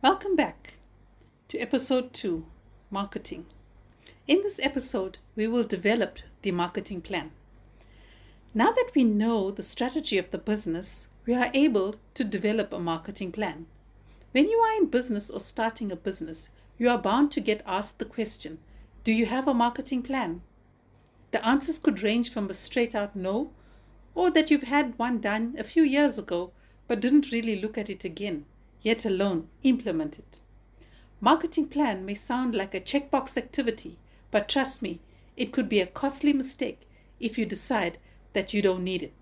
Welcome back to episode 2, Marketing. In this episode, we will develop the marketing plan. Now that we know the strategy of the business, we are able to develop a marketing plan. When you are in business or starting a business, you are bound to get asked the question, do you have a marketing plan? The answers could range from a straight out no, or that you've had one done a few years ago but didn't really look at it again, yet alone implement it. Marketing plan may sound like a checkbox activity, but trust me, it could be a costly mistake if you decide that you don't need it.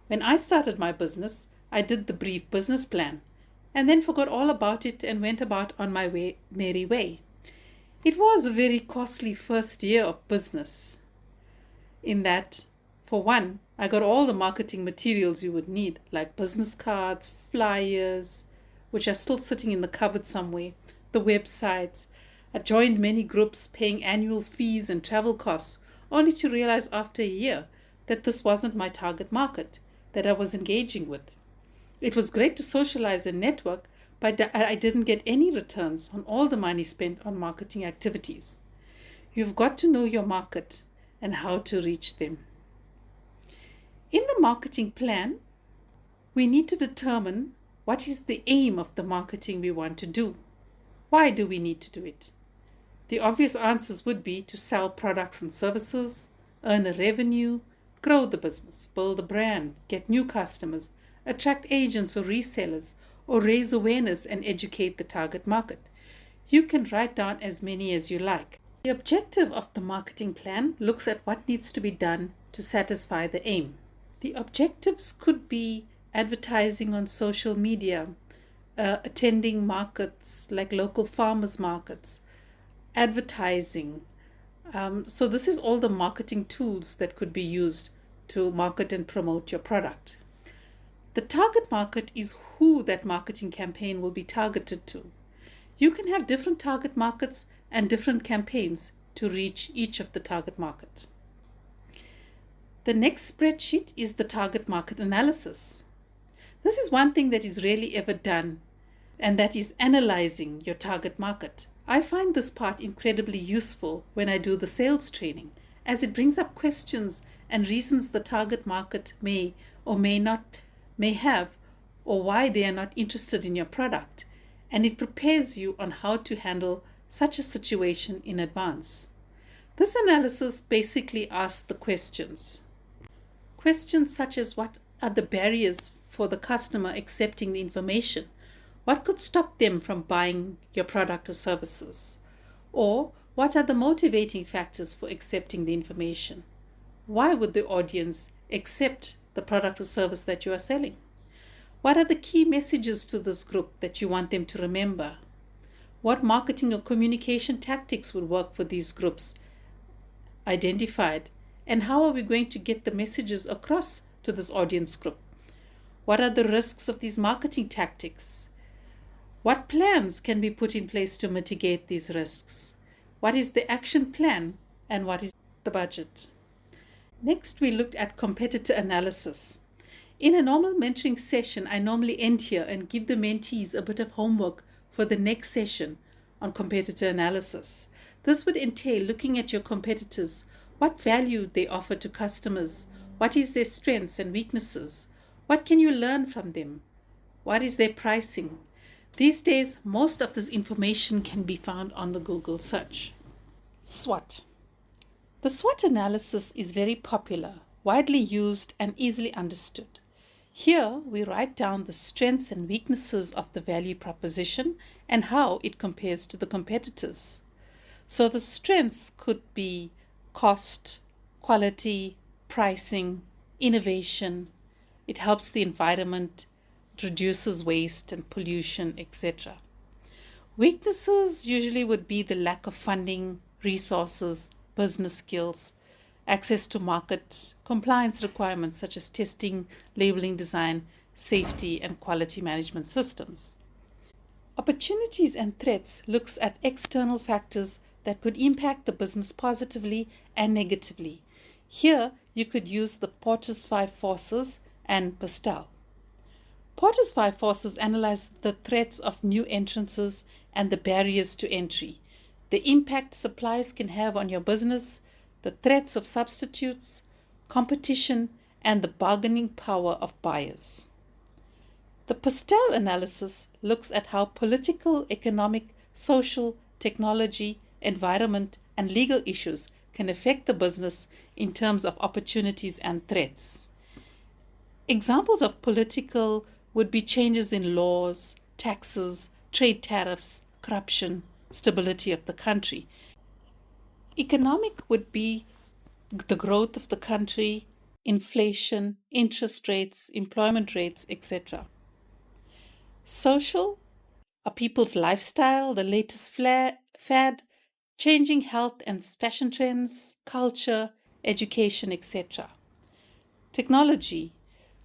When I started my business, I did the brief business plan and then forgot all about it and went about on my merry way. It was a very costly first year of business. In that, for one, I got all the marketing materials you would need, like business cards, flyers, which are still sitting in the cupboard somewhere, the websites. I joined many groups paying annual fees and travel costs, only to realize after a year that this wasn't my target market that I was engaging with. It was great to socialize and network, but I didn't get any returns on all the money spent on marketing activities. You've got to know your market and how to reach them. In the marketing plan, we need to determine what is the aim of the marketing we want to do. Why do we need to do it? The obvious answers would be to sell products and services, earn a revenue, grow the business, build a brand, get new customers, attract agents or resellers, or raise awareness and educate the target market. You can write down as many as you like. The objective of the marketing plan looks at what needs to be done to satisfy the aim. The objectives could be advertising on social media, attending markets like local farmers markets, advertising. So this is all the marketing tools that could be used to market and promote your product. The target market is who that marketing campaign will be targeted to. You can have different target markets and different campaigns to reach each of the target market. The next spreadsheet is the target market analysis. This is one thing that is rarely ever done, and that is analyzing your target market. I find this part incredibly useful when I do the sales training, as it brings up questions and reasons the target market may have, or why they are not interested in your product, and it prepares you on how to handle such a situation in advance. This analysis basically asks the questions. Questions such as what are the barriers for the customer accepting the information? What could stop them from buying your product or services? Or what are the motivating factors for accepting the information? Why would the audience accept the product or service that you are selling? What are the key messages to this group that you want them to remember? What marketing or communication tactics would work for these groups identified? And how are we going to get the messages across to this audience group? What are the risks of these marketing tactics? What plans can be put in place to mitigate these risks? What is the action plan and what is the budget? Next, we looked at competitor analysis. In a normal mentoring session, I normally end here and give the mentees a bit of homework for the next session on competitor analysis. This would entail looking at your competitors, what value they offer to customers, what is their strengths and weaknesses, what can you learn from them, what is their pricing. These days, most of this information can be found on the Google search. SWOT. The SWOT analysis is very popular, widely used, and easily understood. Here, we write down the strengths and weaknesses of the value proposition and how it compares to the competitors. So the strengths could be cost, quality, pricing, innovation. It helps the environment, reduces waste and pollution, etc. Weaknesses usually would be the lack of funding, resources, business skills, access to market, compliance requirements such as testing, labeling design, safety, and quality management systems. Opportunities and threats looks at external factors that could impact the business positively and negatively. Here, you could use the Porter's 5 Forces and Pastel. Porter's five forces analyze the threats of new entrances and the barriers to entry, the impact supplies can have on your business, the threats of substitutes, competition, and the bargaining power of buyers. The Postel analysis looks at how political, economic, social, technology, environment, and legal issues can affect the business in terms of opportunities and threats. Examples of political would be changes in laws, taxes, trade tariffs, corruption, stability of the country. Economic would be the growth of the country, inflation, interest rates, employment rates, etc. Social are people's lifestyle, the latest fad, changing health and fashion trends, culture, education, etc. Technology.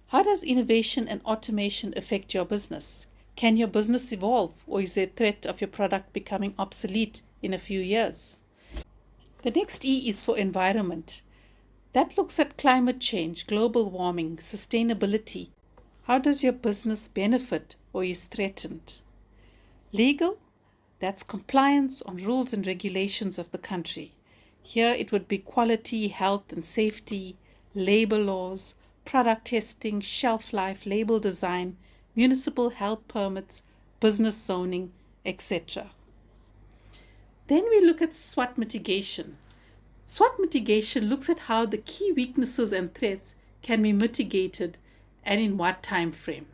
How does innovation and automation affect your business? Can your business evolve, or is there a threat of your product becoming obsolete in a few years? The next E is for environment. That looks at climate change, global warming, sustainability. How does your business benefit or is threatened? Legal, that's compliance on rules and regulations of the country. Here it would be quality, health and safety, labor laws, product testing, shelf life, label design, municipal health permits, business zoning, etc. Then we look at SWOT mitigation. SWOT mitigation looks at how the key weaknesses and threats can be mitigated and in what time frame.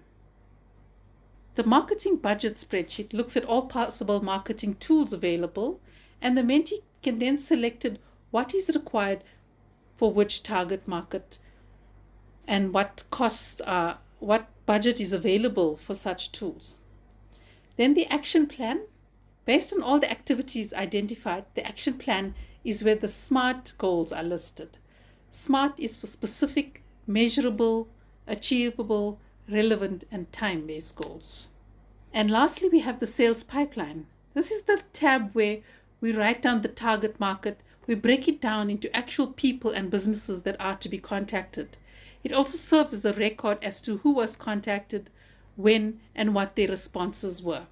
The marketing budget spreadsheet looks at all possible marketing tools available, and the mentee can then select what is required for which target market and what costs are, what budget is available for such tools. Then the action plan. Based on all the activities identified, the action plan is where the SMART goals are listed. SMART is for specific, measurable, achievable, relevant, and time-based goals. And lastly, we have the sales pipeline. This is the tab where we write down the target market, we break it down into actual people and businesses that are to be contacted. It also serves as a record as to who was contacted, when, and what their responses were.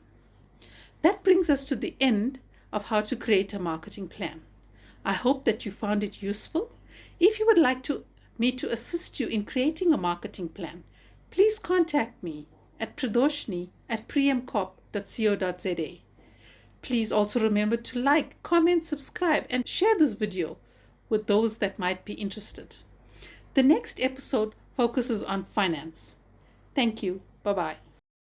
That brings us to the end of how to create a marketing plan. I hope that you found it useful. If you would like me to assist you in creating a marketing plan, please contact me at pradoshni@mcorp.co.za. Please also remember to like, comment, subscribe, and share this video with those that might be interested. The next episode focuses on finance. Thank you. Bye-bye.